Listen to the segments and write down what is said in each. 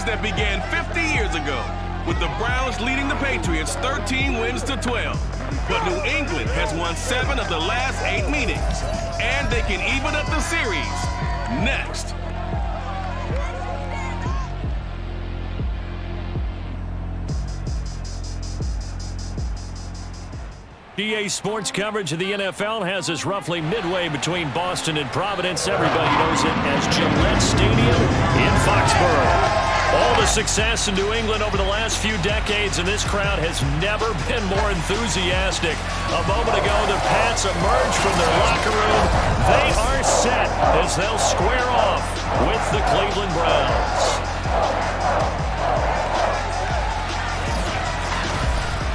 series that began 50 years ago, with the Browns leading the Patriots 13 wins to 12. But New England has won 7 of the last 8 meetings, and they can even up the series. Next. EA Sports coverage of the NFL has us roughly midway between Boston and Providence. Everybody knows it as Gillette Stadium in Foxborough. All the success in New England over the last few decades, and this crowd has never been more enthusiastic. A moment ago, the Pats emerged from their locker room. They are set as they'll square off with the Cleveland Browns.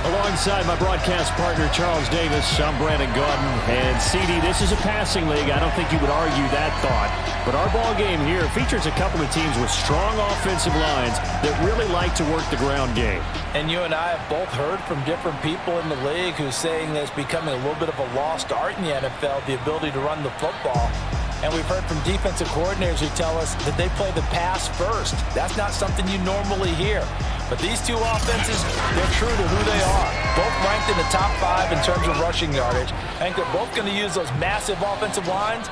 Alongside my broadcast partner, Charles Davis, I'm Brandon Gaudin. And, CD, this is a passing league. I don't think you would argue that thought. But our ball game here features a couple of teams with strong offensive lines that really like to work the ground game. And you and I have both heard from different people in the league who's saying that it's becoming a little bit of a lost art in the NFL, the ability to run the football. And we've heard from defensive coordinators who tell us that they play the pass first. That's not something you normally hear. But these two offenses, they're true to who they are. Both ranked in the top 5 in terms of rushing yardage. I think they're both going to use those massive offensive lines.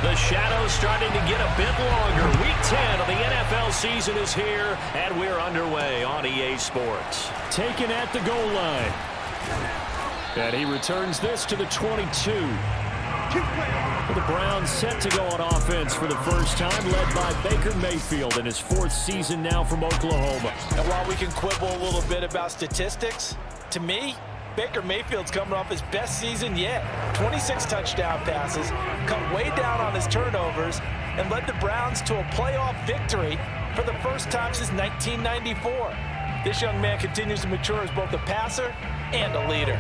The shadow's starting to get a bit longer. Week 10 of the NFL season is here, and we're underway on EA Sports. Taken at the goal line. And he returns this to the 22. The Browns set to go on offense for the first time, led by Baker Mayfield in his 4th season now from Oklahoma. And while we can quibble a little bit about statistics, to me, Baker Mayfield's coming off his best season yet. 26 touchdown passes, cut way down on his turnovers, and led the Browns to a playoff victory for the first time since 1994. This young man continues to mature as both a passer and a leader.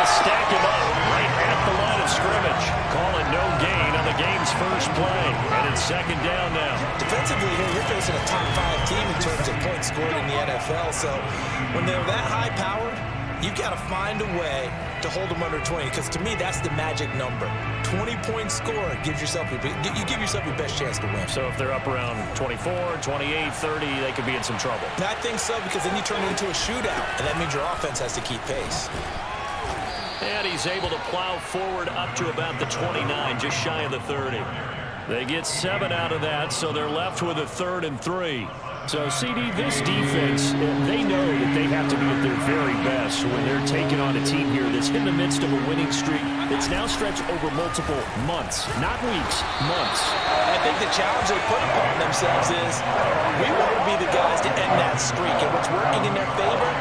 Stack him up right at the line of scrimmage. Call it no gain on the game's first play. And it's 2nd down now. Defensively here, you're facing a top 5 team in terms of points scored in the NFL. So when they're that high powered, you've got to find a way to hold them under 20. Because to me, that's the magic number. 20-point score gives yourself you give yourself your best chance to win. So if they're up around 24, 28, 30, they could be in some trouble. I think so, because then you turn it into a shootout. And that means your offense has to keep pace. And he's able to plow forward up to about the 29, just shy of the 30. They get 7 out of that, so they're left with a 3rd and 3. So, CD, this defense, they know that they have to be at their very best when they're taking on a team here that's in the midst of a winning streak that's now stretched over multiple months, not weeks, months. I think the challenge they put upon themselves is we want to be the guys to end that streak. And what's working in their favor?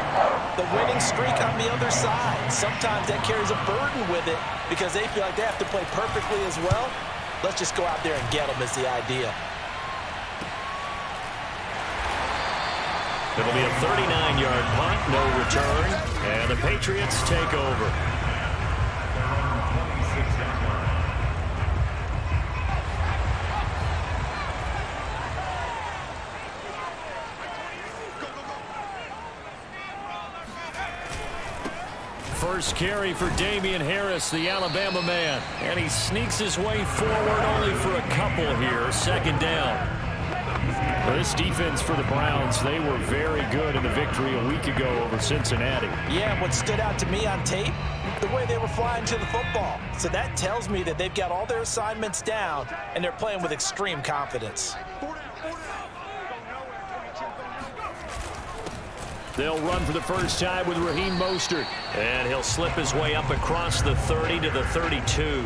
The winning streak on the other side. Sometimes that carries a burden with it because they feel like they have to play perfectly as well. Let's just go out there and get them is the idea. It'll be a 39-yard punt, no return, and the Patriots take over. First carry for Damian Harris, the Alabama man. And he sneaks his way forward only for a couple here. 2nd down. This defense for the Browns, they were very good in the victory a week ago over Cincinnati. Yeah, what stood out to me on tape, the way they were flying to the football. So that tells me that they've got all their assignments down, and they're playing with extreme confidence. They'll run for the first time with Raheem Mostert. And he'll slip his way up across the 30 to the 32.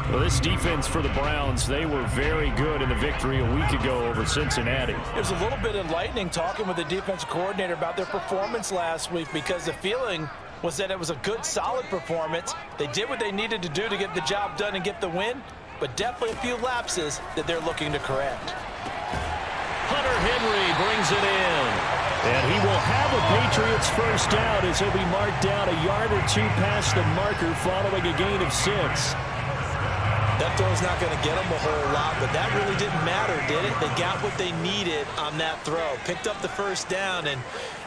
Well, this defense for the Browns, they were very good in the victory a week ago over Cincinnati. There's a little bit enlightening talking with the defensive coordinator about their performance last week because the feeling was that it was a good, solid performance. They did what they needed to do to get the job done and get the win, but definitely a few lapses that they're looking to correct. Hunter Henry brings it in. And he will have a Patriots first down as he'll be marked down a yard or two past the marker following a gain of 6. That throw's not going to get them a whole lot, but that really didn't matter, did it? They got what they needed on that throw. Picked up the first down, and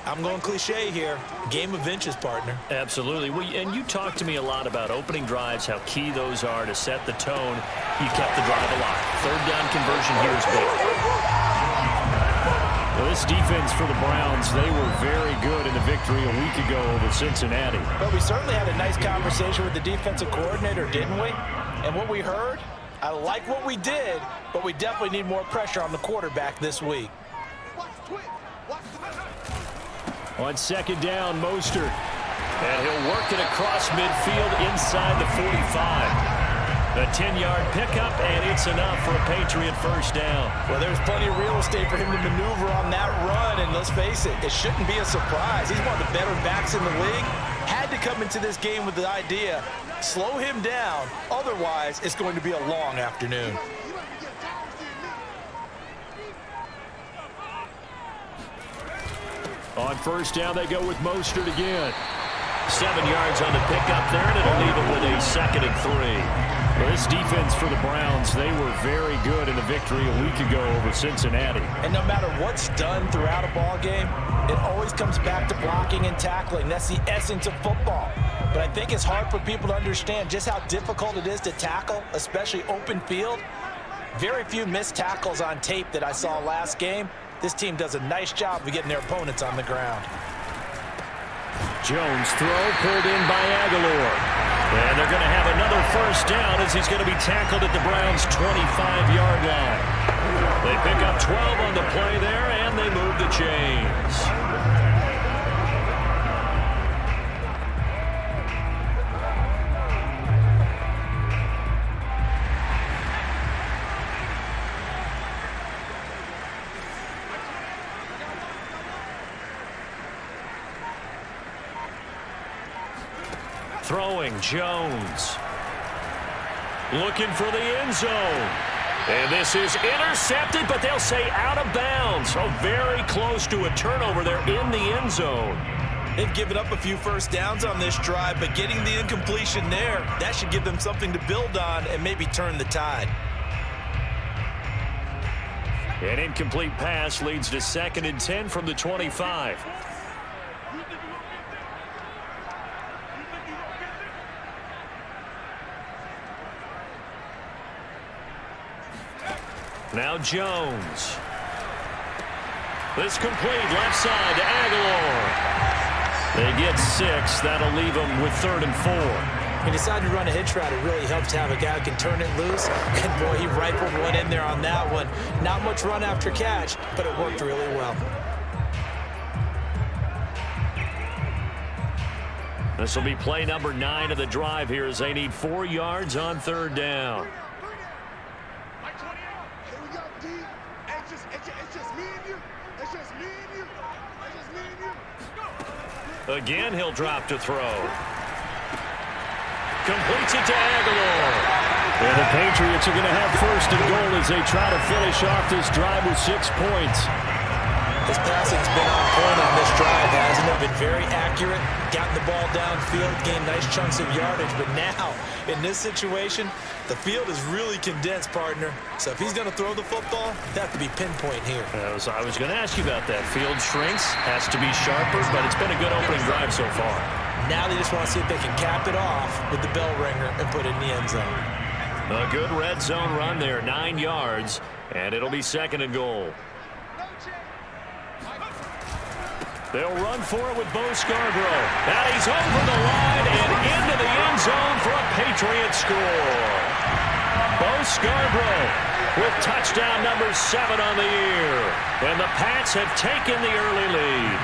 I'm going cliche here. Game of inches, partner. Absolutely. Well, and you talked to me a lot about opening drives, how key those are to set the tone. You kept the drive alive. Third down conversion here is big. Well, this defense for the Browns, they were very good in the victory a week ago over Cincinnati. But we certainly had a nice conversation with the defensive coordinator, didn't we? And what we heard, I like what we did, but we definitely need more pressure on the quarterback this week. On second down, Mostert. And he'll work it across midfield inside the 45. A 10-yard pickup, and it's enough for a Patriot first down. Well, there's plenty of real estate for him to maneuver on that run, and let's face it, it shouldn't be a surprise. He's one of the better backs in the league. Had to come into this game with the idea, slow him down, otherwise it's going to be a long afternoon. On first down, they go with Mostert again. 7 yards on the pickup there, and it'll leave it with a 2nd and 3. Well, this defense for the Browns, they were very good in the victory a week ago over Cincinnati. And no matter what's done throughout a ball game, it always comes back to blocking and tackling. That's the essence of football. But I think it's hard for people to understand just how difficult it is to tackle, especially open field. Very few missed tackles on tape that I saw last game. This team does a nice job of getting their opponents on the ground. Jones throw pulled in by Aguilar. And they're going to have another first down as he's going to be tackled at the Browns' 25-yard line. They pick up 12 on the play there, and they move the chains. Throwing, Jones. Looking for the end zone. And this is intercepted, but they'll say out of bounds. So very close to a turnover there in the end zone. They've given up a few first downs on this drive, but getting the incompletion there, that should give them something to build on and maybe turn the tide. An incomplete pass leads to 2nd and 10 from the 25. Now Jones. This complete left side to Aguilar. They get 6. That'll leave them with 3rd and 4. He decided to run a hitch route. It really helps to have a guy who can turn it loose. And boy, he rifled one in there on that one. Not much run after catch, but it worked really well. This will be play number 9 of the drive here as they need 4 yards on 3rd down. Again, he'll drop to throw. Completes it to Aguilar. And the Patriots are going to have 1st and goal as they try to finish off this drive with 6 points. His passing's been on point on this drive, hasn't it? Been very accurate, gotten the ball downfield, gained nice chunks of yardage. But now, in this situation, the field is really condensed, partner. So if he's going to throw the football, that could be pinpoint here. I was going to ask you about that. Field shrinks, has to be sharper, but it's been a good opening drive so far. Now they just want to see if they can cap it off with the bell ringer and put it in the end zone. A good red zone run there, 9 yards, and it'll be 2nd and goal. They'll run for it with Bo Scarborough. And he's over the line and into the end zone for a Patriot score. Bo Scarborough with touchdown number 7 on the year. And the Pats have taken the early lead.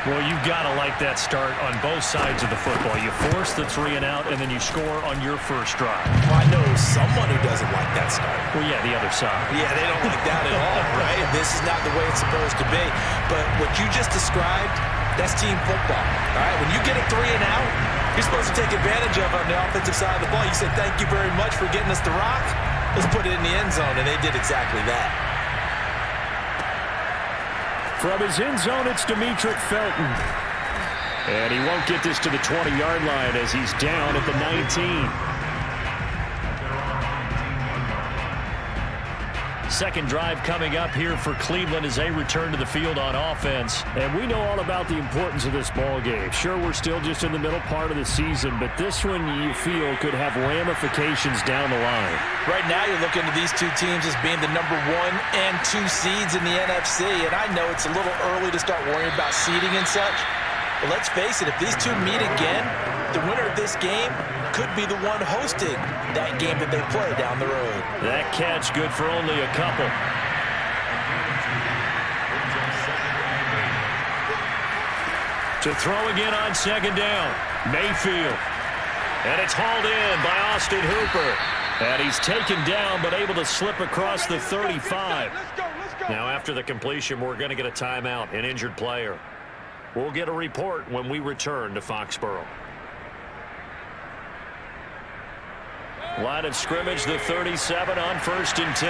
Well, you've got to like that start on both sides of the football. You force the 3 and out, and then you score on your first drive. Well, I know someone who doesn't like that start. Well, yeah, the other side. Yeah, they don't like that at all, right? This is not the way it's supposed to be. But what you just described, that's team football, all right? When you get a 3 and out, you're supposed to take advantage of on the offensive side of the ball. You say, thank you very much for getting us the rock. Let's put it in the end zone, and they did exactly that. From his end zone, it's Demetric Felton. And he won't get this to the 20-yard line as he's down at the 19. Second drive coming up here for Cleveland as they return to the field on offense. And we know all about the importance of this ball game. Sure, we're still just in the middle part of the season, but this one you feel could have ramifications down the line. Right now you're looking at these two teams as being the number 1 and 2 seeds in the NFC, and I know it's a little early to start worrying about seeding and such, but let's face it, if these two meet again, the winner of this game could be the one hosting that game that they play down the road. That catch good for only a couple. To throw again on second down, Mayfield. And it's hauled in by Austin Hooper. And he's taken down but able to slip across the 35. Now after the completion, we're going to get a timeout, an injured player. We'll get a report when we return to Foxborough. Line of scrimmage, the 37 on 1st and 10.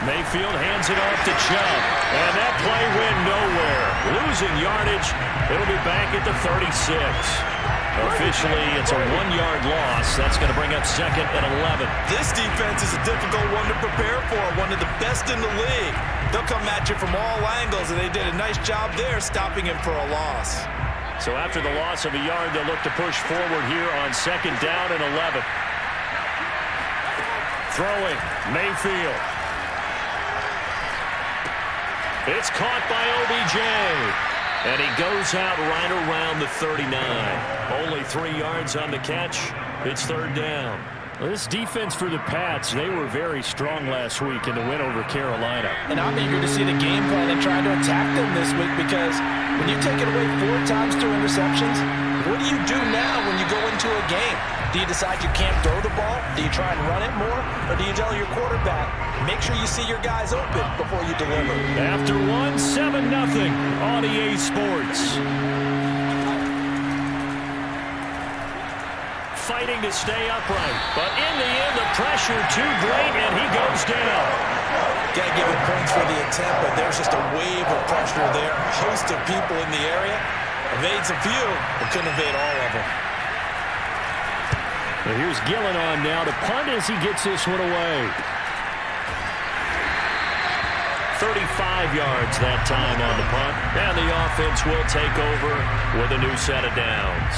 Mayfield hands it off to Chubb. And that play went nowhere. Losing yardage. It'll be back at the 36. Officially, it's a 1-yard loss. That's going to bring up 2nd and 11. This defense is a difficult one to prepare for. One of the best in the league. They'll come at you from all angles, and they did a nice job there stopping him for a loss. So after the loss of a yard, they'll look to push forward here on 2nd down and 11. Throwing, Mayfield. It's caught by OBJ. And he goes out right around the 39. Only 3 yards on the catch. It's 3rd down. Well, this defense for the Pats, they were very strong last week in the win over Carolina. And I'm eager to see the game plan and try to attack them this week, because when you take it away 4 times through interceptions, what do you do now when you go into a game? Do you decide you can't throw the ball? Do you try and run it more? Or do you tell your quarterback, make sure you see your guys open before you deliver? After 1, 7-0 on EA Sports. Fighting to stay upright, but in the end, the pressure too great, and he goes down. Got to give him points for the attempt, but there's just a wave of pressure there. A host of people in the area. Evades a few, but couldn't evade all of them. Well, here's Gillen on now to punt as he gets this one away. 35 yards that time on the punt, and the offense will take over with a new set of downs.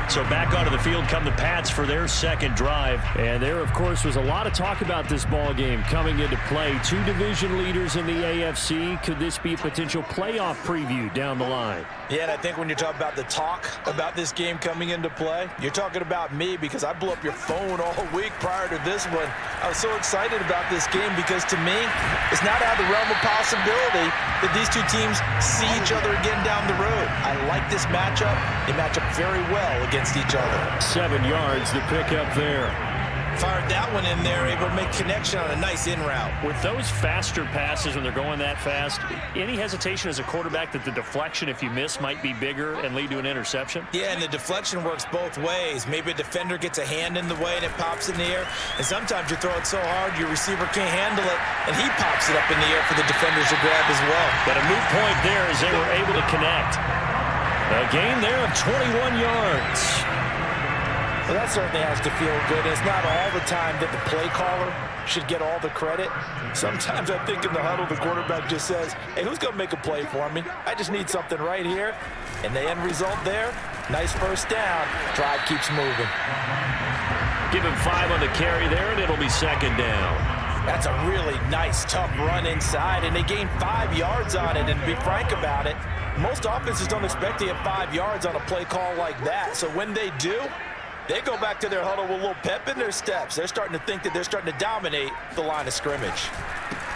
So back onto the field come the Pats for their 2nd drive. And there, of course, was a lot of talk about this ball game coming into play. 2 division leaders in the AFC. Could this be a potential playoff preview down the line? Yeah, and I think when you're talking about the talk about this game coming into play, you're talking about me, because I blew up your phone all week prior to this one. I was so excited about this game because, to me, it's not out of the realm of possibility that these two teams see each other again down the road. I like this matchup. They match up very well against each other. 7 yards, the pickup there. Fired that one in there, able to make connection on a nice in route. With those faster passes, when they're going that fast, any hesitation as a quarterback that the deflection, if you miss, might be bigger and lead to an interception? Yeah, and the deflection works both ways. Maybe a defender gets a hand in the way and it pops in the air, and sometimes you throw it so hard your receiver can't handle it, and he pops it up in the air for the defenders to grab as well. But a moot point there as they were able to connect. A gain there of 21 yards. Well, that certainly has to feel good. It's not all the time that the play caller should get all the credit. Sometimes I think in the huddle, the quarterback just says, hey, who's going to make a play for me? I just need something right here. And the end result there, nice 1st down. Drive keeps moving. Give him 5 on the carry there, and it'll be 2nd down. That's a really nice, tough run inside, and they gained 5 yards on it. And to be frank about it, most offenses don't expect to get 5 yards on a play call like that. So when they do, they go back to their huddle with a little pep in their steps. They're starting to think that they're starting to dominate the line of scrimmage.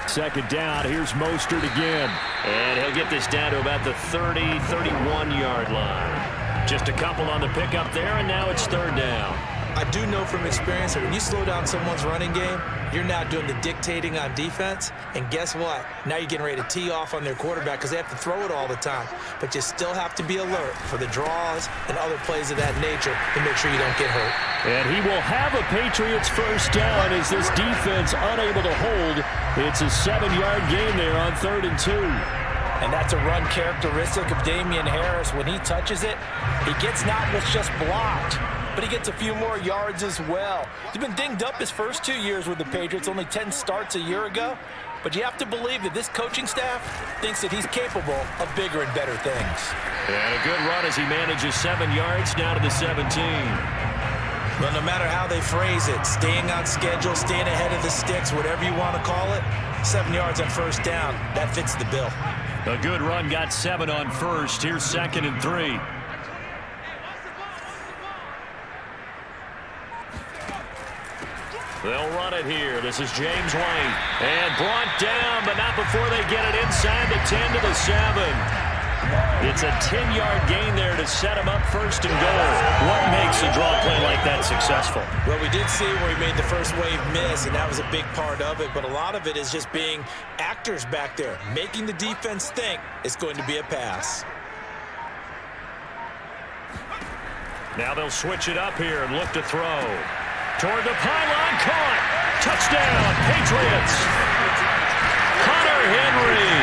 2nd down, here's Mostert again. And he'll get this down to about the 30, 31-yard line. Just a couple on the pickup there, and now it's 3rd down. I do know from experience that when you slow down someone's running game, you're now doing the dictating on defense. And guess what? Now you're getting ready to tee off on their quarterback because they have to throw it all the time. But you still have to be alert for the draws and other plays of that nature to make sure you don't get hurt. And he will have a Patriots 1st down as this defense unable to hold. It's a 7-yard gain there on 3rd and 2. And that's a run characteristic of Damian Harris. When he touches it, he gets not what's just blocked, but he gets a few more yards as well. He's been dinged up his first 2 years with the Patriots, only 10 starts a year ago. But you have to believe that this coaching staff thinks that he's capable of bigger and better things. And a good run as he manages 7 yards now to the 17. Well, no matter how they phrase it, staying on schedule, staying ahead of the sticks, whatever you want to call it, 7 yards on first down, that fits the bill. A good run got 7 on first. Here's 2nd and 3. They'll run it here. This is James White. And brought down, but not before they get it inside the 10 to the 7. It's a 10-yard gain there to set him up 1st and goal. What makes a draw play like that successful? Well, we did see where he made the first wave miss, and that was a big part of it. But a lot of it is just being actors back there, making the defense think it's going to be a pass. Now they'll switch it up here and look to throw. Toward the pylon, caught. Touchdown, Patriots. Hunter Henry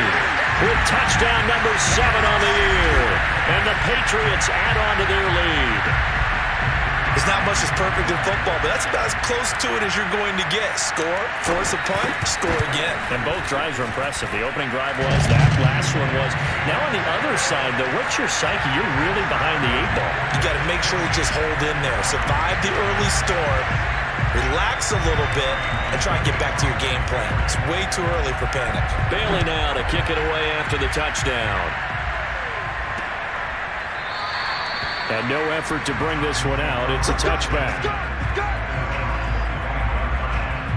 with touchdown number 7 on the year. And the Patriots add on to their lead. There's not much that's perfect in football, but that's about as close to it as you're going to get. Score, force a punt, score again. And both drives were impressive. The opening drive was, that last one was. Now on the other side, though, what's your psyche? You're really behind the 8 ball. You got to make sure you just hold in there. Survive the early storm, relax a little bit, and try and get back to your game plan. It's way too early for panic. Bailey now to kick it away after the touchdown. And no effort to bring this one out. It's a touchback.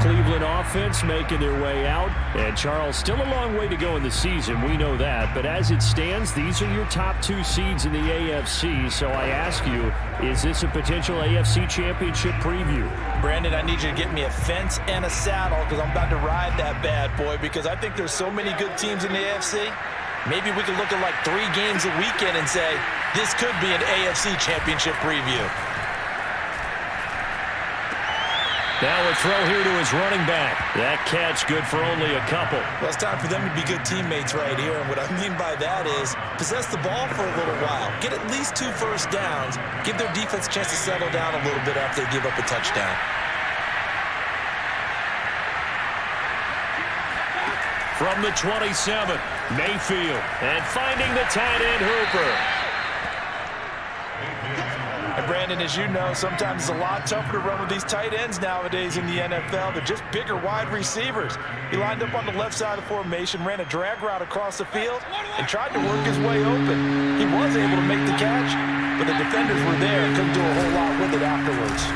Cleveland offense making their way out. And Charles, still a long way to go in the season. We know that. But as it stands, these are your top 2 seeds in the AFC. So I ask you, is this a potential AFC championship preview? Brandon, I need you to get me a fence and a saddle because I'm about to ride that bad boy because I think there's so many good teams in the AFC. Maybe we could look at like 3 games a weekend and say, this could be an AFC championship preview. Now a throw here to his running back. That catch good for only a couple. Well, it's time for them to be good teammates right here. And what I mean by that is possess the ball for a little while. Get at least 2 first downs. Give their defense a chance to settle down a little bit after they give up a touchdown. From the 27, Mayfield. And finding the tight end, Hooper. And Brandon, as you know, sometimes it's a lot tougher to run with these tight ends nowadays in the NFL. They're just bigger wide receivers. He lined up on the left side of formation, ran a drag route across the field, and tried to work his way open. He was able to make the catch, but the defenders were there and couldn't do a whole lot with it afterwards.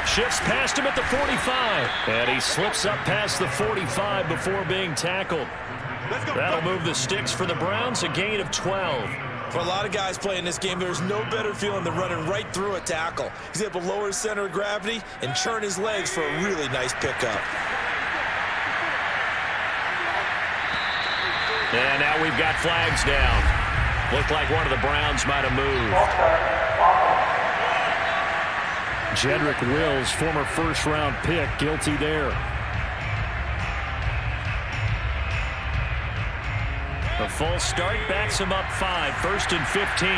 Shifts past him at the 45. And he slips up past the 45 before being tackled. That'll move the sticks for the Browns, a gain of 12. For a lot of guys playing this game, there's no better feeling than running right through a tackle. He's able to lower his center of gravity and churn his legs for a really nice pickup. And now we've got flags down. Looked like one of the Browns might have moved. Jedrick Wills, former first-round pick, guilty there. A false start backs him up 5, 1st and 15.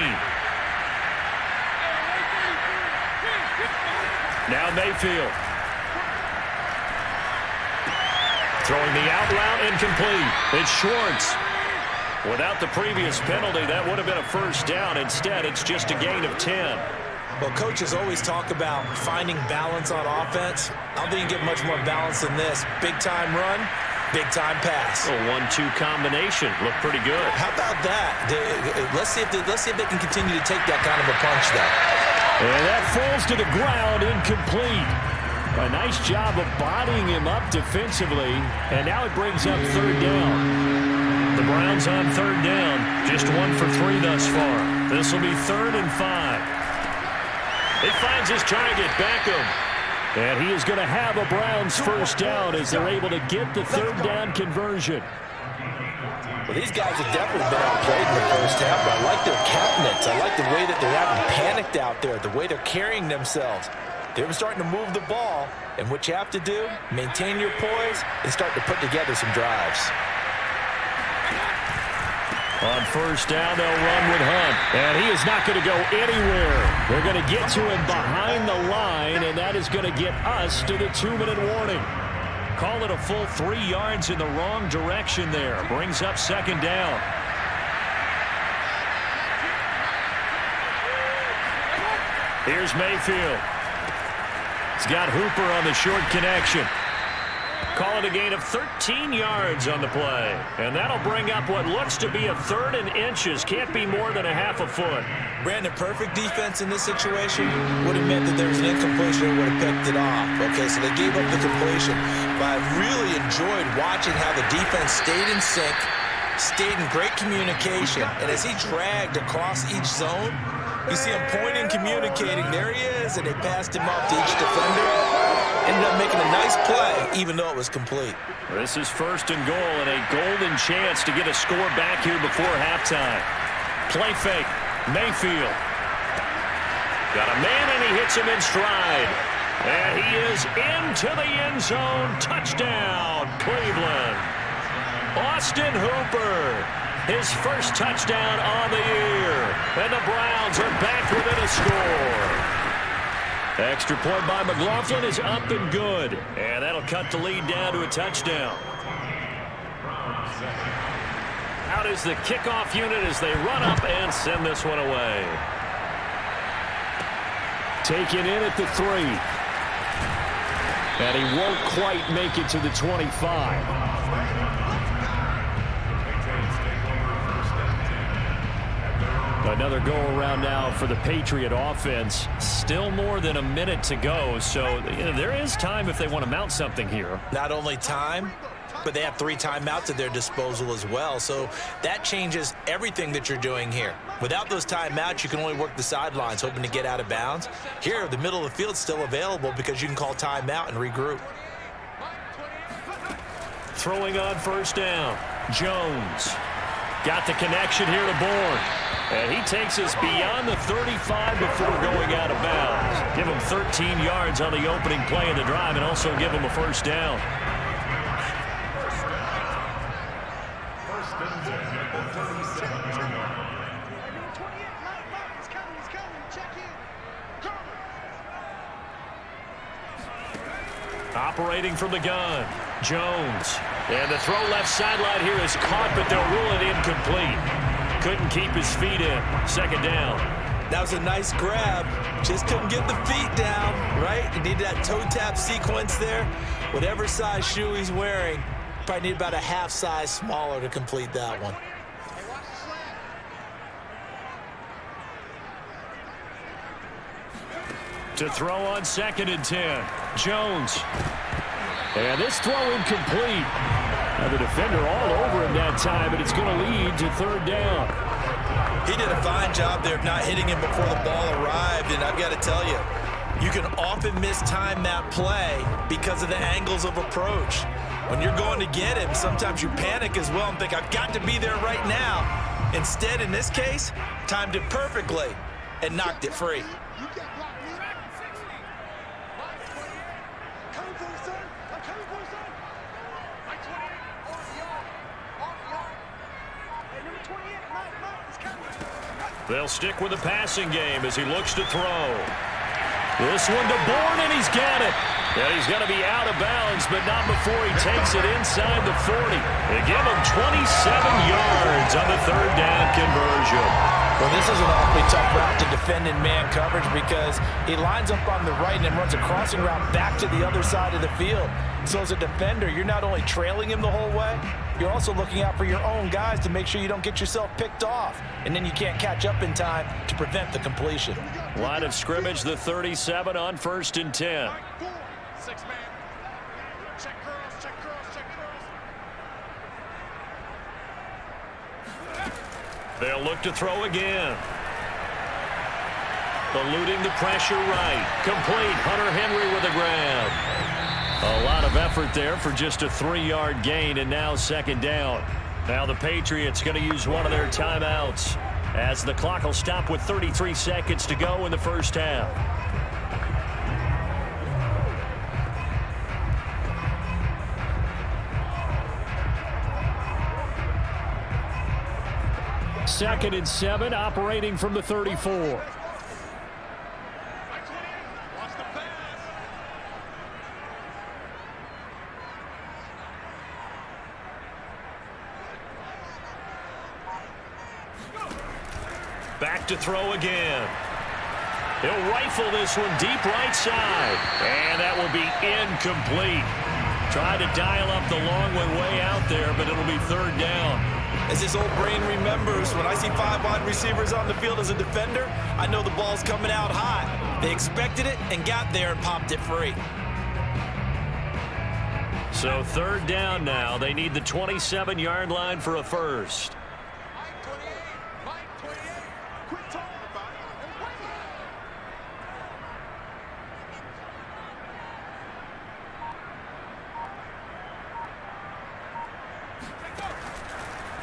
Now Mayfield. Throwing the out route incomplete. It's Schwartz. Without the previous penalty, that would have been a first down. Instead, it's just a gain of 10. Well, coaches always talk about finding balance on offense. I don't think you can get much more balance than this. Big-time run, big-time pass. A 1-2 combination. Looked pretty good. How about that? Let's see if they can continue to take that kind of a punch, though. And that falls to the ground, incomplete. A nice job of bodying him up defensively. And now it brings up 3rd down. The Browns on 3rd down. Just 1 for 3 thus far. This will be 3rd and 5. He finds his target, Beckham. And he is going to have a Browns first down as they're able to get the 3rd down conversion. Well, these guys have definitely been outplayed in the first half, but I like their countenance. I like the way that they haven't panicked out there, the way they're carrying themselves. They're starting to move the ball, and what you have to do, maintain your poise and start to put together some drives. On first down, they'll run with Hunt. And he is not going to go anywhere. They're going to get to him behind the line, and that is going to get us to the 2-minute warning. Call it a full 3 yards in the wrong direction there. Brings up second down. Here's Mayfield. He's got Hooper on the short connection. Call it a gain of 13 yards on the play. And that'll bring up what looks to be a 3rd and inches. Can't be more than a half a foot. Brandon, perfect defense in this situation would have meant that there was an incompletion and would have picked it off. Okay, so they gave up the completion. But I really enjoyed watching how the defense stayed in sync, stayed in great communication. And as he dragged across each zone, you see him pointing, communicating. There he is, and they passed him off to each defender. Ended up making a nice play, even though it was complete. This is 1st and goal and a golden chance to get a score back here before halftime. Play fake. Mayfield. Got a man, and he hits him in stride. And he is into the end zone. Touchdown, Cleveland. Austin Hooper. His first touchdown on the year. And the Browns are back within a score. Extra point by McLaughlin is up and good. And that'll cut the lead down to a touchdown. Out is the kickoff unit as they run up and send this one away. Taken in at the 3. And he won't quite make it to the 25. Another go-around now for the Patriot offense. Still more than a minute to go, so there is time if they want to mount something here. Not only time, but they have 3 timeouts at their disposal as well, so that changes everything that you're doing here. Without those timeouts, you can only work the sidelines, hoping to get out of bounds. Here, the middle of the field is still available because you can call timeout and regroup. Throwing on first down, Jones. Got the connection here to Bourne. And he takes us beyond the 35 before going out of bounds. Give him 13 yards on the opening play of the drive and also give him a first down. Operating from the gun, Jones. And the throw left sideline here is caught, but they'll rule it incomplete. Couldn't keep his feet in. Second down. That was a nice grab. Just couldn't get the feet down, right? You need that toe tap sequence there. Whatever size shoe he's wearing, probably need about a half size smaller to complete that one. To throw on 2nd and 10. Jones. And this throw incomplete. Now the defender all over him that time, but it's going to lead to 3rd down. He did a fine job there of not hitting him before the ball arrived, and I've got to tell you, you can often mistime that play because of the angles of approach. When you're going to get him, sometimes you panic as well and think, I've got to be there right now. Instead, in this case, timed it perfectly and knocked it free. They'll stick with the passing game as he looks to throw. This one to Bourne, and he's got it. And he's going to be out of bounds, but not before he takes it inside the 40. They give him 27 yards on the 3rd down conversion. Well, this is an awfully tough route to defend in man coverage because he lines up on the right and then runs a crossing route back to the other side of the field. So as a defender, you're not only trailing him the whole way, you're also looking out for your own guys to make sure you don't get yourself picked off. And then you can't catch up in time to prevent the completion. Line of scrimmage, the 37 on 1st and 10. They'll look to throw again. Eluding the pressure right. Complete. Hunter Henry with a grab. A lot of effort there for just a 3-yard gain, and now 2nd down. Now the Patriots going to use one of their timeouts as the clock will stop with 33 seconds to go in the first half. 2nd and 7, operating from the 34. Back to throw again. He'll rifle this one deep right side. And that will be incomplete. Tried to dial up the long one way out there, but it'll be 3rd down. As his old brain remembers, when I see 5 wide receivers on the field as a defender, I know the ball's coming out high. They expected it and got there and popped it free. So 3rd down now. They need the 27-yard line for a first.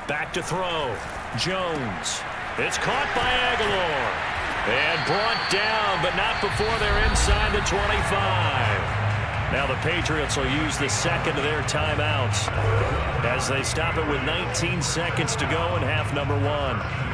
Back to throw. Jones. It's caught by Aguilar. And brought down, but not before they're inside the 25. Now the Patriots will use the second of their timeouts as they stop it with 19 seconds to go in half number 1.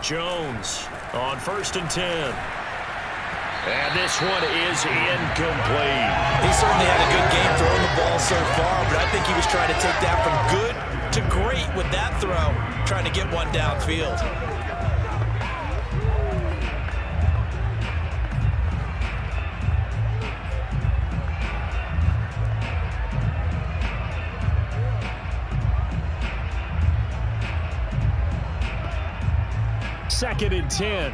Jones on 1st and 10. And this one is incomplete. He certainly had a good game throwing the ball so far, but I think he was trying to take that from good to great with that throw, trying to get one downfield. Second and 10.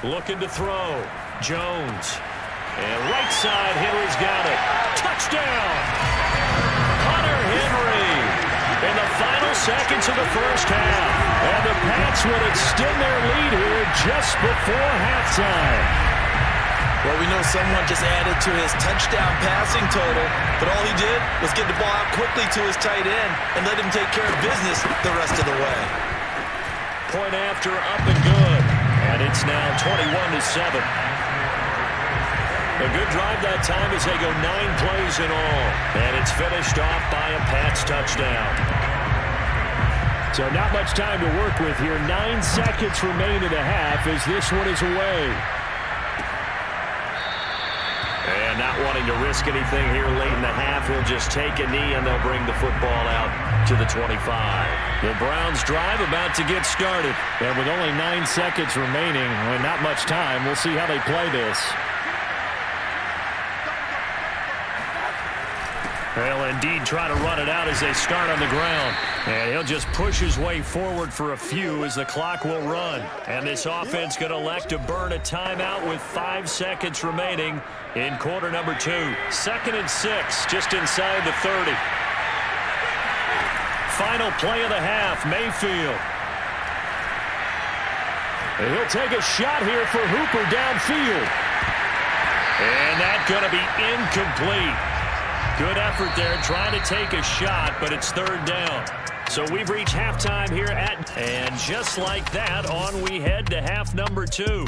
Looking to throw. Jones. And right side, Henry's got it. Touchdown! Hunter Henry in the final seconds of the first half. And the Pats will extend their lead here just before halftime. Well, we know someone just added to his touchdown passing total, but all he did was get the ball out quickly to his tight end and let him take care of business the rest of the way. Point after, up and good. And it's now 21-7. A good drive that time as they go 9 plays in all. And it's finished off by a Pats touchdown. So not much time to work with here. 9 seconds remain in the half as this one is away. And not wanting to risk anything here late in the half, he'll just take a knee and they'll bring the football out to the 25. The Browns drive about to get started. And with only 9 seconds remaining and not much time, we'll see how they play this. They'll indeed try to run it out as they start on the ground. And he'll just push his way forward for a few as the clock will run. And this offense going to elect to burn a timeout with 5 seconds remaining in quarter number 2. 2nd and 6, just inside the 30. Final play of the half, Mayfield. And he'll take a shot here for Hooper downfield. And that's going to be incomplete. Good effort there trying to take a shot, but it's 3rd down. So we've reached halftime here at, and just like that, on we head to half number 2.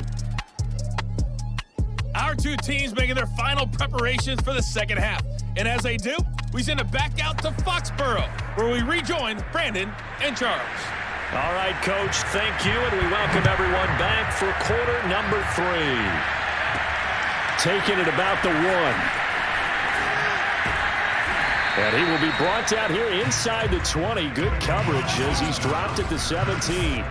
Our two teams making their final preparations for the second half. And as they do, we send it back out to Foxborough, where we rejoin Brandon and Charles. All right, Coach, thank you, and we welcome everyone back for quarter number 3. Taking it about the 1. And he will be brought down here inside the 20. Good coverage as he's dropped at the 17.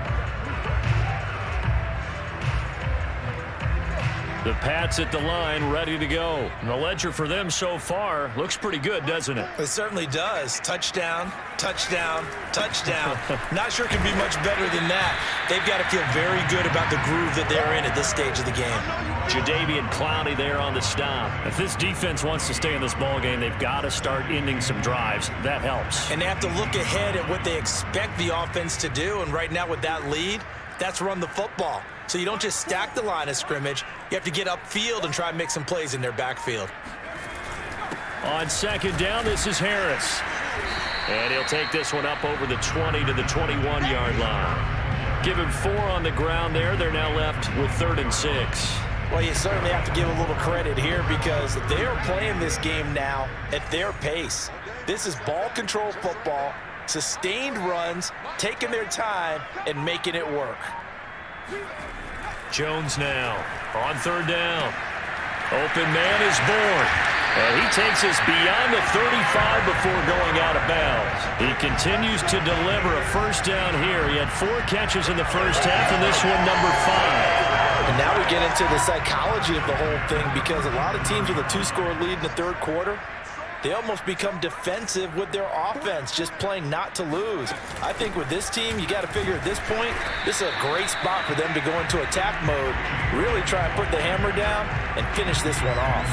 The Pats at the line, ready to go. And the ledger for them so far looks pretty good, doesn't it? It certainly does. Touchdown, touchdown, touchdown. Not sure it can be much better than that. They've got to feel very good about the groove that they're in at this stage of the game. Jadeveon Clowney there on the stop. If this defense wants to stay in this ball game, they've got to start ending some drives. That helps. And they have to look ahead at what they expect the offense to do. And right now with that lead, that's run the football. So you don't just stack the line of scrimmage. You have to get upfield and try and make some plays in their backfield. On second down, this is Harris. And he'll take this one up over the 20 to the 21-yard line. Give him 4 on the ground there. They're now left with 3rd and 6. Well, you certainly have to give a little credit here because they are playing this game now at their pace. This is ball control football, sustained runs, taking their time, and making it work. Jones now on 3rd down. Open man is born. And he takes us beyond the 35 before going out of bounds. He continues to deliver a first down here. He had 4 catches in the first half, and this one number 5. And now we get into the psychology of the whole thing because a lot of teams with a 2-score lead in the 3rd quarter, they almost become defensive with their offense, just playing not to lose. I think with this team, you got to figure at this point, this is a great spot for them to go into attack mode, really try and put the hammer down and finish this one off.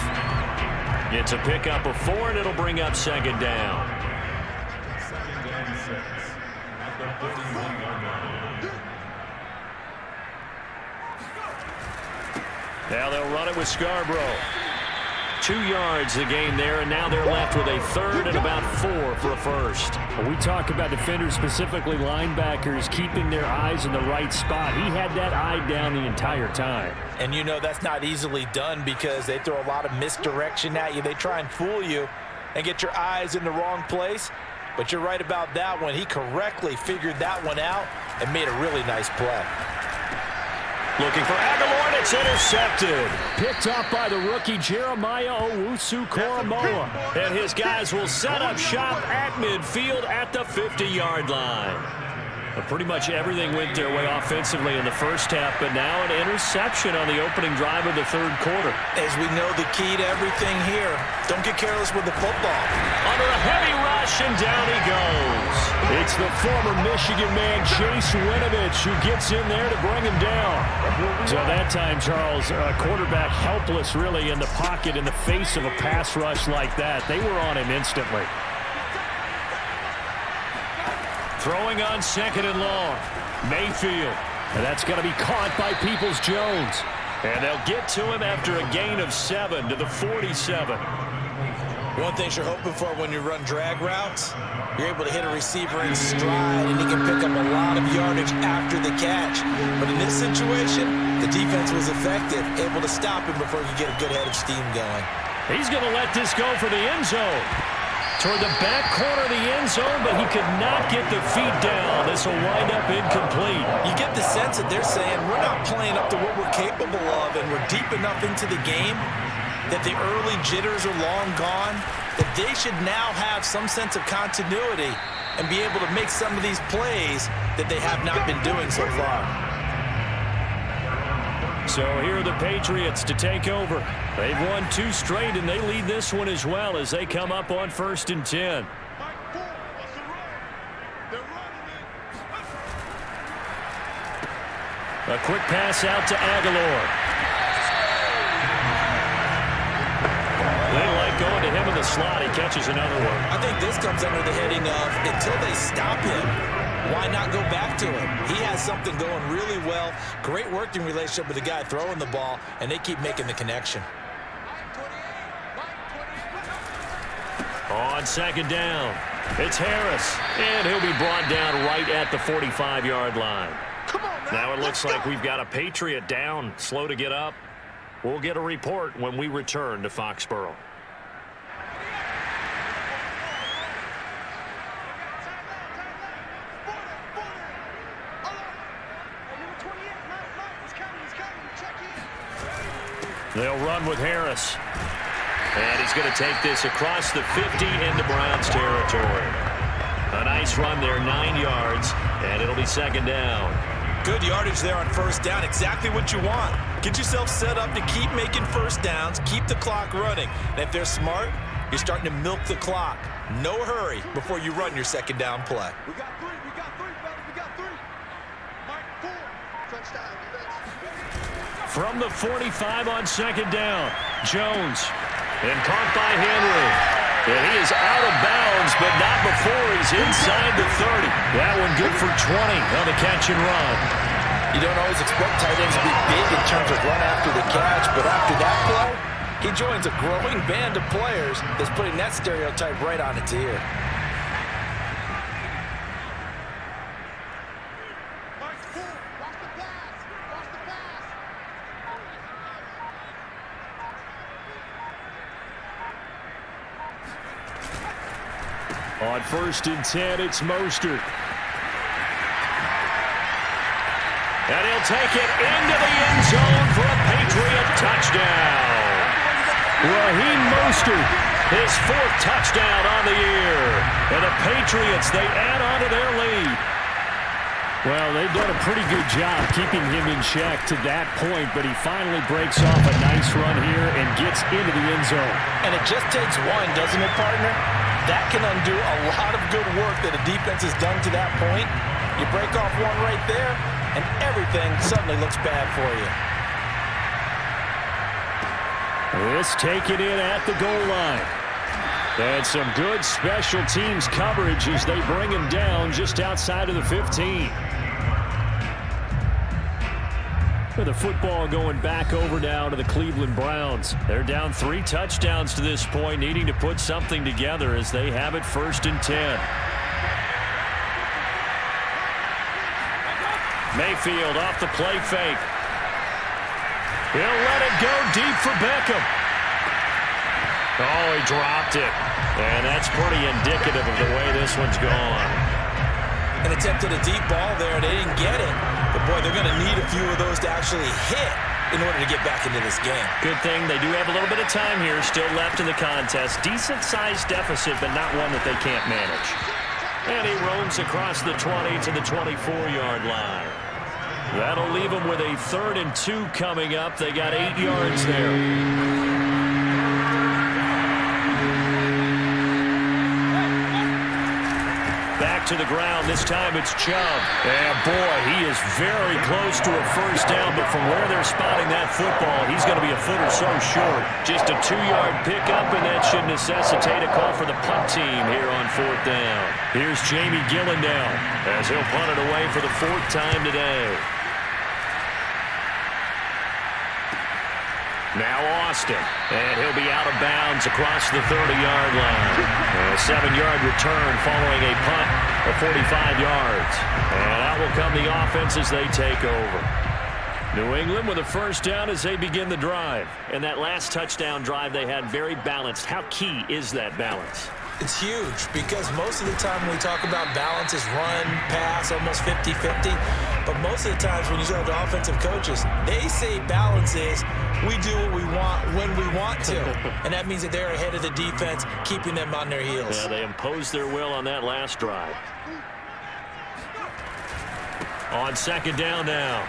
It's a pickup of 4, and it'll bring up 2nd down. Now they'll run it with Scarborough. 2 yards the gain there, and now they're left with a 3rd and about 4 for a first. When we talk about defenders, specifically linebackers, keeping their eyes in the right spot. He had that eye down the entire time. And you know that's not easily done because they throw a lot of misdirection at you. They try and fool you and get your eyes in the wrong place. But you're right about that one. He correctly figured that one out and made a really nice play. Looking for Aguilar, and it's intercepted. Picked up by the rookie Jeremiah Owusu-Koramoah. And his guys will set up shop at midfield at the 50-yard line. Pretty much everything went their way offensively in the first half, but now an interception on the opening drive of the 3rd quarter. As we know, the key to everything here, don't get careless with the football. Under a heavy rush, and down he goes. It's the former Michigan man, Chase Winovich, who gets in there to bring him down. So that time, Charles, quarterback helpless really in the pocket in the face of a pass rush like that. They were on him instantly. Throwing on 2nd and long. Mayfield. And that's going to be caught by Peoples-Jones. And they'll get to him after a gain of 7 to the 47. One thing you're hoping for when you run drag routes, you're able to hit a receiver in stride, and he can pick up a lot of yardage after the catch. But in this situation, the defense was effective, able to stop him before he could get a good head of steam going. He's going to let this go for the end zone. Toward the back corner of the end zone, but he could not get the feet down. This will wind up incomplete. You get the sense that they're saying we're not playing up to what we're capable of, and we're deep enough into the game that the early jitters are long gone, that they should now have some sense of continuity and be able to make some of these plays that they have not been doing so far. So here are the Patriots to take over. They've won 2 straight, and they lead this one as well as they come up on 1st and 10. A quick pass out to Aguilar. They like going to him in the slot. He catches another one. I think this comes under the heading of until they stop him, why not go back to him? He has something going really well. Great working relationship with the guy throwing the ball, and they keep making the connection. On 2nd down, it's Harris, and he'll be brought down right at the 45-yard line. Now it looks like we've got a Patriot down, slow to get up. We'll get a report when we return to Foxborough. They'll run with Harris. And he's going to take this across the 50 into Browns territory. A nice run there, 9 yards, and it'll be 2nd down. Good yardage there on first down. Exactly what you want. Get yourself set up to keep making first downs, keep the clock running. And if they're smart, you're starting to milk the clock. No hurry before you run your second down play. We got three, fellas. We got three. Mark 4. Touchdown, defense. From the 45 on second down, Jones. And caught by Henry. And he is out of bounds, but not before he's inside the 30. That one good for 20 on the catch and run. You don't always expect tight ends to be big in terms of run after the catch, but after that play, he joins a growing band of players that's putting that stereotype right on its ear. Mark 4. Watch the pass. Watch the pass. On 1st and 10, it's Mostert. And he'll take it into the end zone for a Patriot touchdown. Raheem Mostert. His 4th touchdown on the year. And the Patriots, they add on to their lead. Well, they've done a pretty good job keeping him in check to that point, but he finally breaks off a nice run here and gets into the end zone. And it just takes one, doesn't it, partner? That can undo a lot of good work that a defense has done to that point. You break off one right there, and everything suddenly looks bad for you. This taken in at the goal line. And some good special teams coverage as they bring him down just outside of the 15. With the football going back over now to the Cleveland Browns. They're down 3 touchdowns to this point, needing to put something together as they have it 1st and 10. Mayfield off the play fake. He'll let it go deep for Beckham. Oh, he dropped it. And that's pretty indicative of the way this one's gone. An attempt at a deep ball there, they didn't get it. But, boy, they're going to need a few of those to actually hit in order to get back into this game. Good thing they do have a little bit of time here still left in the contest. Decent-sized deficit, but not one that they can't manage. And he roams across the 20 to the 24-yard line. That'll leave them with a 3rd and 2 coming up. They got 8 yards there. Back to the ground. This time it's Chubb. And, boy, he is very close to a first down, but from where they're spotting that football, he's going to be a foot or so short. Just a 2-yard pickup, and that should necessitate a call for the punt team here on 4th down. Here's Jamie Gillen now as he'll punt it away for the 4th time today. Now Austin, and he'll be out of bounds across the 30-yard line. A 7-yard return following a punt of 45 yards. And out will come the offense as they take over. New England with a first down as they begin the drive. And that last touchdown drive they had very balanced. How key is that balance? It's huge because most of the time when we talk about balance is run, pass, almost 50-50. But most of the times when you talk to offensive coaches, they say balance is we do what we want when we want to. And that means that they're ahead of the defense, keeping them on their heels. Yeah, they imposed their will on that last drive. On second down now,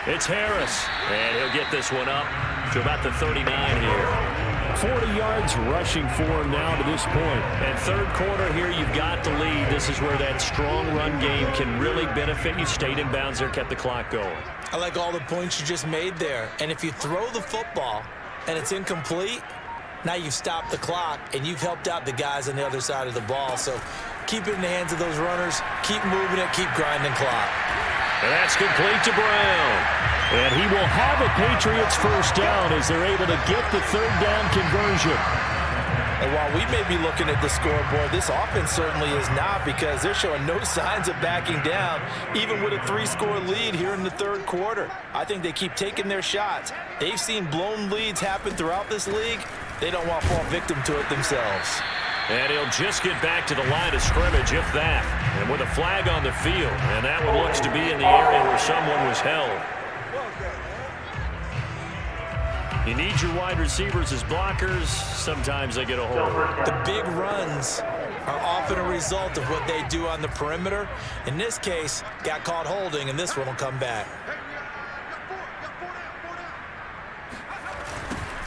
it's Harris. And he'll get this one up to about the 39 here. 40 yards rushing for him now to this point. And 3rd quarter here, you've got the lead. This is where that strong run game can really benefit you. Stayed in bounds there, kept the clock going. I like all the points you just made there. And if you throw the football and it's incomplete, now you've stopped the clock and you've helped out the guys on the other side of the ball. So keep it in the hands of those runners. Keep moving it. Keep grinding clock. And that's complete to Brown. And he will have a Patriots first down as they're able to get the 3rd down conversion. And while we may be looking at the scoreboard, this offense certainly is not because they're showing no signs of backing down, even with a 3-score lead here in the 3rd quarter. I think they keep taking their shots. They've seen blown leads happen throughout this league. They don't want to fall victim to it themselves. And he'll just get back to the line of scrimmage, if that. And with a flag on the field. And that one looks to be in the area where someone was held. You need your wide receivers as blockers. Sometimes they get a hold. The big runs are often a result of what they do on the perimeter. In this case, got caught holding, and this one will come back.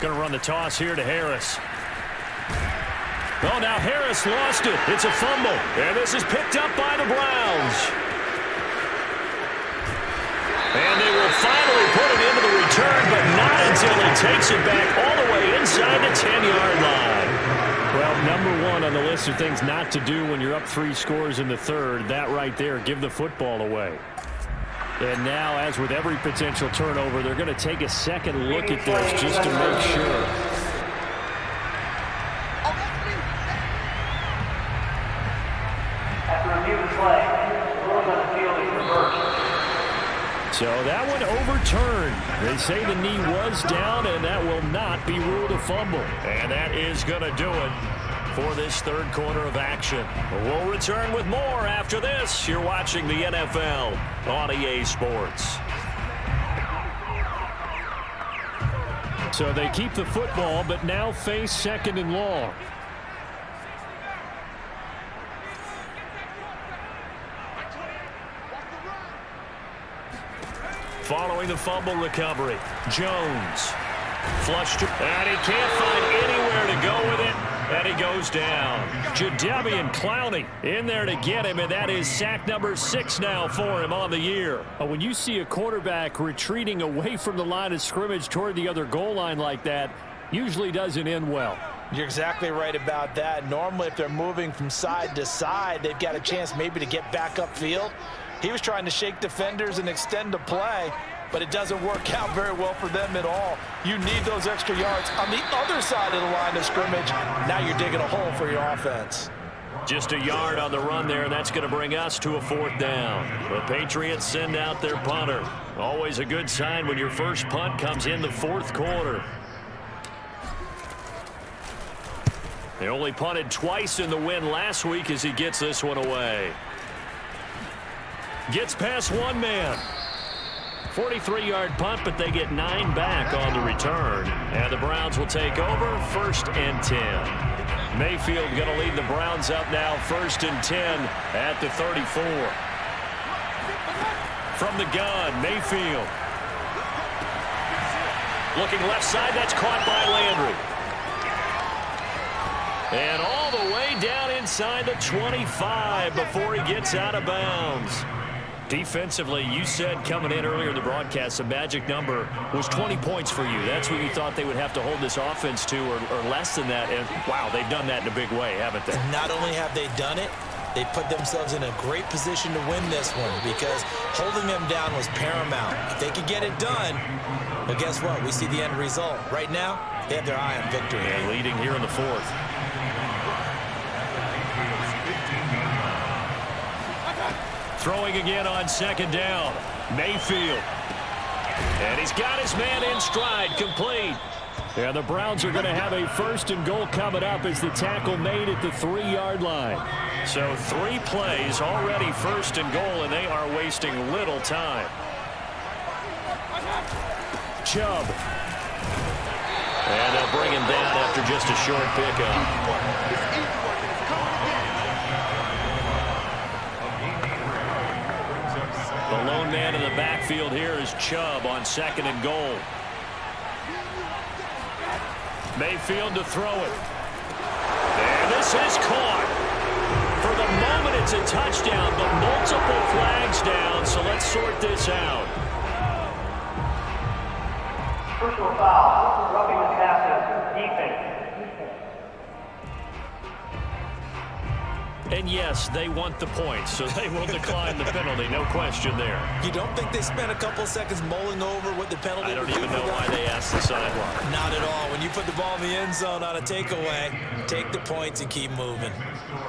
Going to run the toss here to Harris. Oh, now Harris lost it. It's a fumble. And this is picked up by the Browns. And they will finally put it into the return, but not until he takes it back all the way inside the 10-yard line. Well, number one on the list of things not to do when you're up 3 scores in the third, that right there, give the football away. And now, as with every potential turnover, they're going to take a second look at this just to make sure. So that one overturned. They say the knee was down, and that will not be ruled a fumble. And that is going to do it for this third quarter of action. We'll return with more after this. You're watching the NFL on EA Sports. So they keep the football, but now face second and long. Following the fumble recovery, Jones flushed, and he can't find anywhere to go with it, and he goes down. Jadeveon Clowney in there to get him, and that is sack number 6 now for him on the year. When you see a quarterback retreating away from the line of scrimmage toward the other goal line like that, usually doesn't end well. You're exactly right about that. Normally, if they're moving from side to side, they've got a chance maybe to get back upfield. He was trying to shake defenders and extend the play, but it doesn't work out very well for them at all. You need those extra yards on the other side of the line of scrimmage. Now you're digging a hole for your offense. Just a yard on the run there, and that's going to bring us to a 4th down. The Patriots send out their punter. Always a good sign when your first punt comes in the 4th quarter. They only punted twice in the win last week as he gets this one away. Gets past one man. 43-yard punt, but they get 9 back on the return. And the Browns will take over 1st and 10. Mayfield going to lead the Browns up now 1st and 10 at the 34. From the gun, Mayfield. Looking left side, that's caught by Landry. And all the way down inside the 25 before he gets out of bounds. Defensively, you said coming in earlier in the broadcast, the magic number was 20 points for you. That's what you thought they would have to hold this offense to, or less than that. And, wow, they've done that in a big way, haven't they? Not only have they done it, they put themselves in a great position to win this one because holding them down was paramount. If they could get it done, well, guess what? We see the end result. Right now, they have their eye on victory. And leading here in the 4th. Throwing again on 2nd down. Mayfield. And he's got his man in stride, complete. And the Browns are going to have a 1st and goal coming up as the tackle made at the 3-yard line. So 3 plays already 1st and goal, and they are wasting little time. Chubb. And they'll bring him down after just a short pickup. The lone man in the backfield here is Chubb on 2nd and goal. Mayfield to throw it. And this is caught. For the moment, it's a touchdown, but multiple flags down, so let's sort this out. Personal foul, roughing the passer, defense. And yes, they want the points, so they will decline the penalty, no question there. You don't think they spent a couple seconds mulling over what the penalty I don't even know why they asked the sideline. Not at all. When you put the ball in the end zone on a takeaway, take the points and keep moving.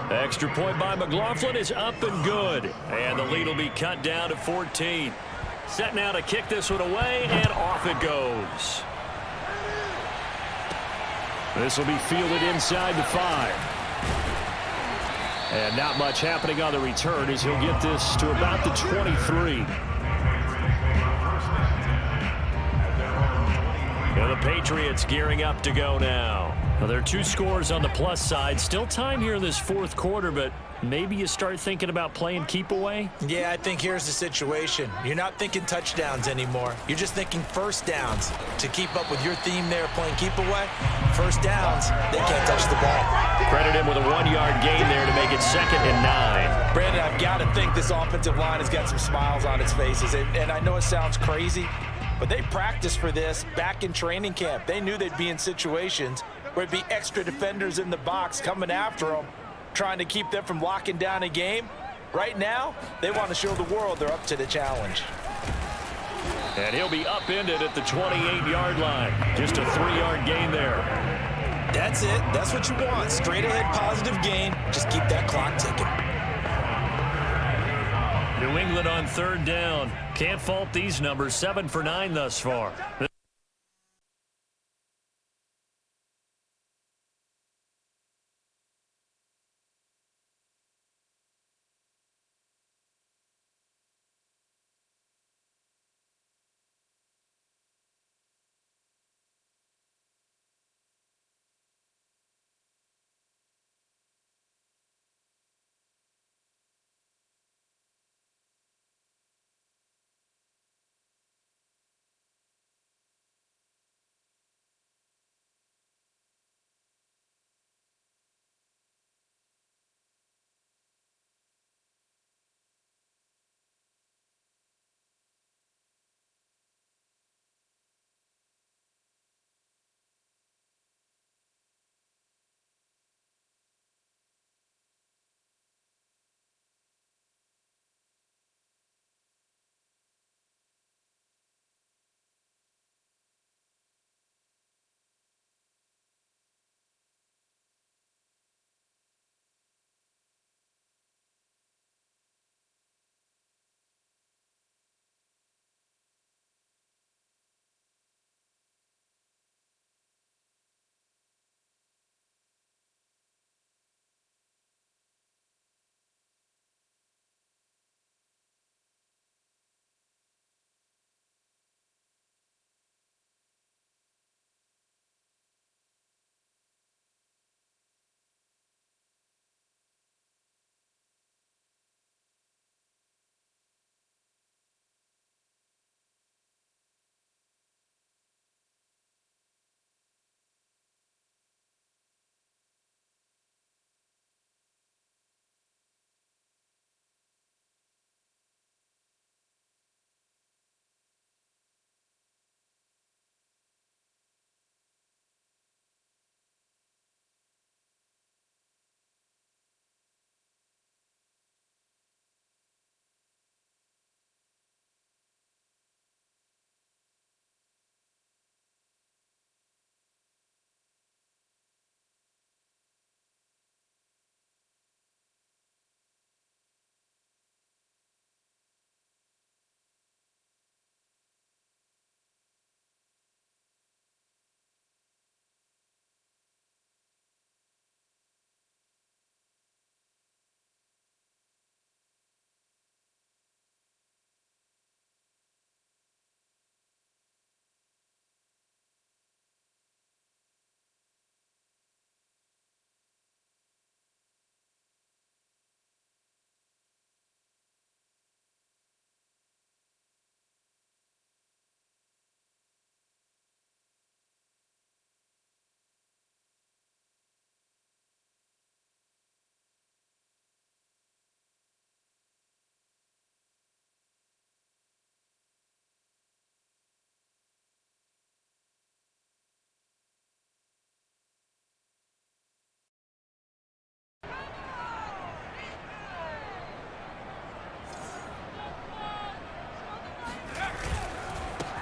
Extra point by McLaughlin is up and good. And the lead will be cut down to 14. Set now to kick this one away, and off it goes. This will be fielded inside the 5. And not much happening on the return as he'll get this to about the 23. And the Patriots gearing up to go now. Well, there are 2 scores on the plus side. Still time here in this fourth quarter, but maybe you start thinking about playing keep away? Yeah, I think here's the situation. You're not thinking touchdowns anymore. You're just thinking first downs. To keep up with your theme there, playing keep away, first downs, they can't touch the ball. Credit him with a 1-yard gain there to make it 2nd and 9. Brandon, I've got to think this offensive line has got some smiles on its faces. And I know it sounds crazy, but they practiced for this back in training camp. They knew they'd be in situations where it'd be extra defenders in the box coming after them, trying to keep them from locking down a game. Right now, they want to show the world they're up to the challenge. And he'll be upended at the 28-yard line. Just a 3-yard gain there. That's it. That's what you want. Straight ahead positive gain. Just keep that clock ticking. New England on 3rd down. Can't fault these numbers. 7 for 9 thus far.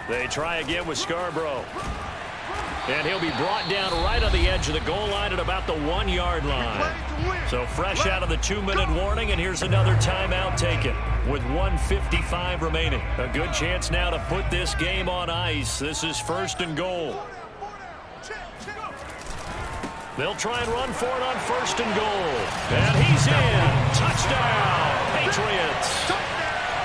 They try again with Scarborough. And he'll be brought down right on the edge of the goal line at about the 1-yard line. So fresh out of the 2-minute warning, and here's another timeout taken with 1:55 remaining. A good chance now to put this game on ice. This is 1st and goal. They'll try and run for it on 1st and goal. And he's in. Touchdown, Patriots.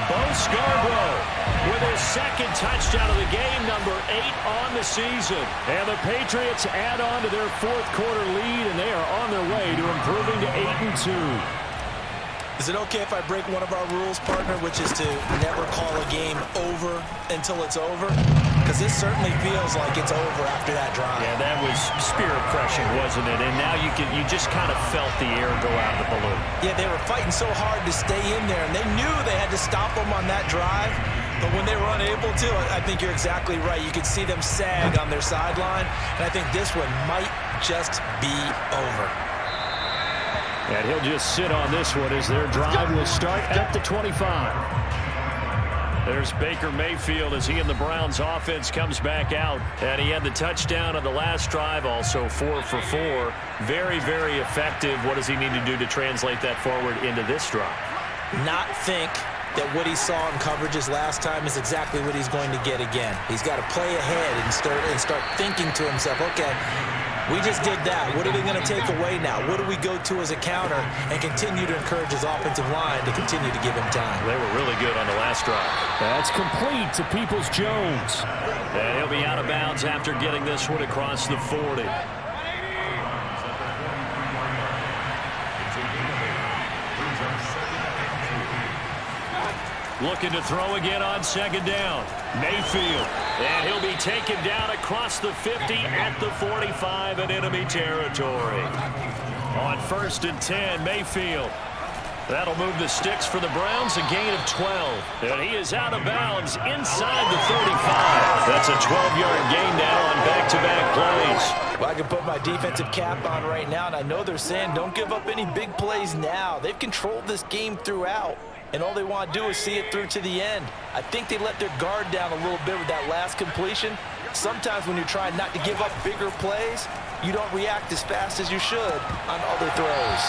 Bo Scarborough with his second touchdown of the game, number 8 on the season. And the Patriots add on to their fourth quarter lead, and they are on their way to improving to 8-2. Is it okay if I break one of our rules, partner, which is to never call a game over until it's over? Because this certainly feels like it's over after that drive. Yeah, that was spirit-crushing, wasn't it? And now you just kind of felt the air go out of the balloon. Yeah, they were fighting so hard to stay in there, and they knew they had to stop them on that drive. But when they were unable to, I think you're exactly right. You could see them sag on their sideline, and I think this one might just be over. And he'll just sit on this one as their drive will start at the 25. There's Baker Mayfield as he and the Browns offense comes back out. And he had the touchdown on the last drive, also 4 for 4. Very, very effective. What does he need to do to translate that forward into this drive? Not think that what he saw in coverages last time is exactly what he's going to get again. He's got to play ahead and start thinking to himself, okay, we just did that. What are they going to take away now? What do we go to as a counter? And continue to encourage his offensive line to continue to give him time. They were really good on the last drive. That's complete to Peoples-Jones. And he'll be out of bounds after getting this one across the 40. Looking to throw again on second down. Mayfield. And he'll be taken down across the 50 at the 45 in enemy territory. On 1st and 10, Mayfield. That'll move the sticks for the Browns, a gain of 12. And he is out of bounds inside the 35. That's a 12-yard gain now on back-to-back plays. Well, I can put my defensive cap on right now, and I know they're saying don't give up any big plays now. They've controlled this game throughout, and all they want to do is see it through to the end. I think they let their guard down a little bit with that last completion. Sometimes when you're trying not to give up bigger plays, you don't react as fast as you should on other throws.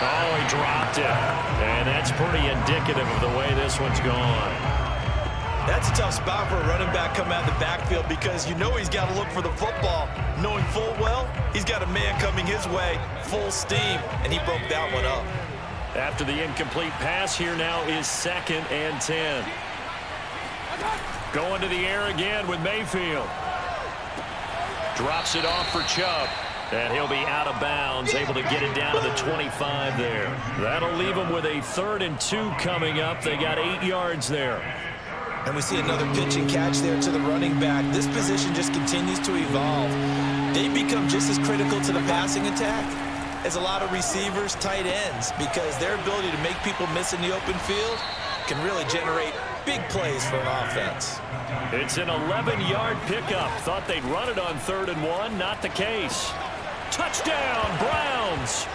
Oh, he dropped it. And that's pretty indicative of the way this one's gone. That's a tough spot for a running back coming out of the backfield because you know he's got to look for the football, knowing full well he's got a man coming his way, full steam, and he broke that one up. After the incomplete pass, here now is 2nd and 10. Going to the air again with Mayfield. Drops it off for Chubb. And he'll be out of bounds, able to get it down to the 25 there. That'll leave them with a 3rd and 2 coming up. They got 8 yards there. And we see another pitch and catch there to the running back. This position just continues to evolve. They become just as critical to the passing attack as a lot of receivers, tight ends, because their ability to make people miss in the open field can really generate big plays for an offense. It's an 11-yard pickup. Thought they'd run it on 3rd and 1. Not the case. Touchdown, Browns.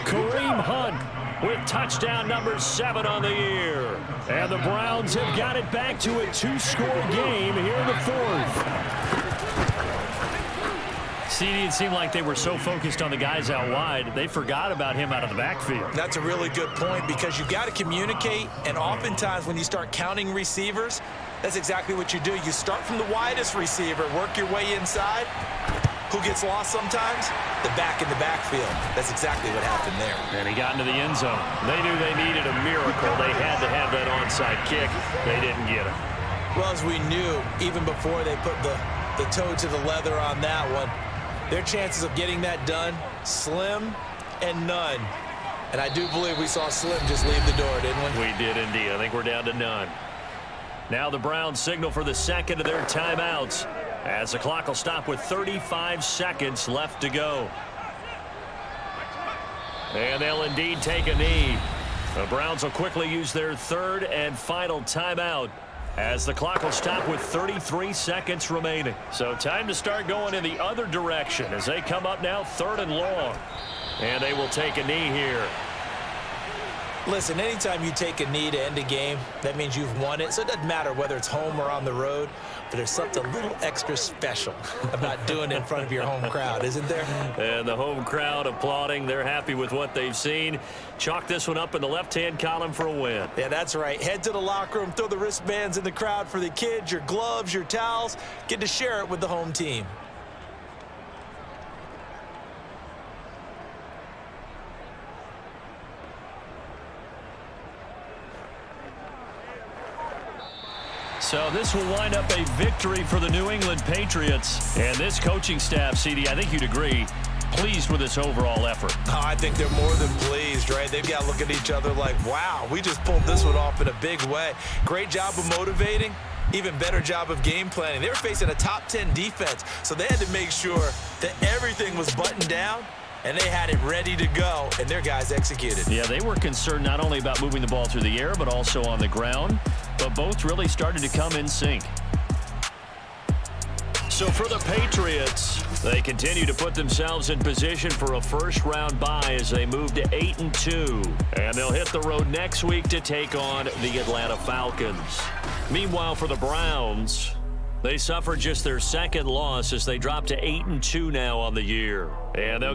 Kareem Hunt with touchdown number 7 on the year. And the Browns have got it back to a 2-score game here in the 4th. CD, it seemed like they were so focused on the guys out wide, they forgot about him out of the backfield. That's a really good point because you've got to communicate, and oftentimes when you start counting receivers, that's exactly what you do. You start from the widest receiver, work your way inside. Who gets lost sometimes? The back in the backfield. That's exactly what happened there. And he got into the end zone. They knew they needed a miracle. They had to have that onside kick. They didn't get it. Well, as we knew, even before they put the toe to the leather on that one, their chances of getting that done, slim and none. And I do believe we saw Slim just leave the door, didn't we? We did indeed. I think we're down to none. Now the Browns signal for the second of their timeouts, as the clock will stop with 35 seconds left to go. And they'll indeed take a knee. The Browns will quickly use their 3rd and final timeout, as the clock will stop with 33 seconds remaining. So time to start going in the other direction as they come up now 3rd and long. And they will take a knee here. Listen, anytime you take a knee to end a game, that means you've won it. So it doesn't matter whether it's home or on the road, but there's something a little extra special about doing it in front of your home crowd, isn't there? And the home crowd applauding. They're happy with what they've seen. Chalk this one up in the left-hand column for a win. Yeah, that's right. Head to the locker room, throw the wristbands in the crowd for the kids, your gloves, your towels. Get to share it with the home team. So this will wind up a victory for the New England Patriots. And this coaching staff, CD, I think you'd agree, pleased with this overall effort. Oh, I think they're more than pleased, right? They've got to look at each other like, wow, we just pulled this one off in a big way. Great job of motivating. Even better job of game planning. They were facing a top 10 defense, so they had to make sure that everything was buttoned down and they had it ready to go, and their guys executed. Yeah, they were concerned not only about moving the ball through the air, but also on the ground, but both really started to come in sync. So for the Patriots, they continue to put themselves in position for a first-round bye as they move to 8-2. And they'll hit the road next week to take on the Atlanta Falcons. Meanwhile, for the Browns, they suffered just their second loss as they drop to 8-2 now on the year. And they'll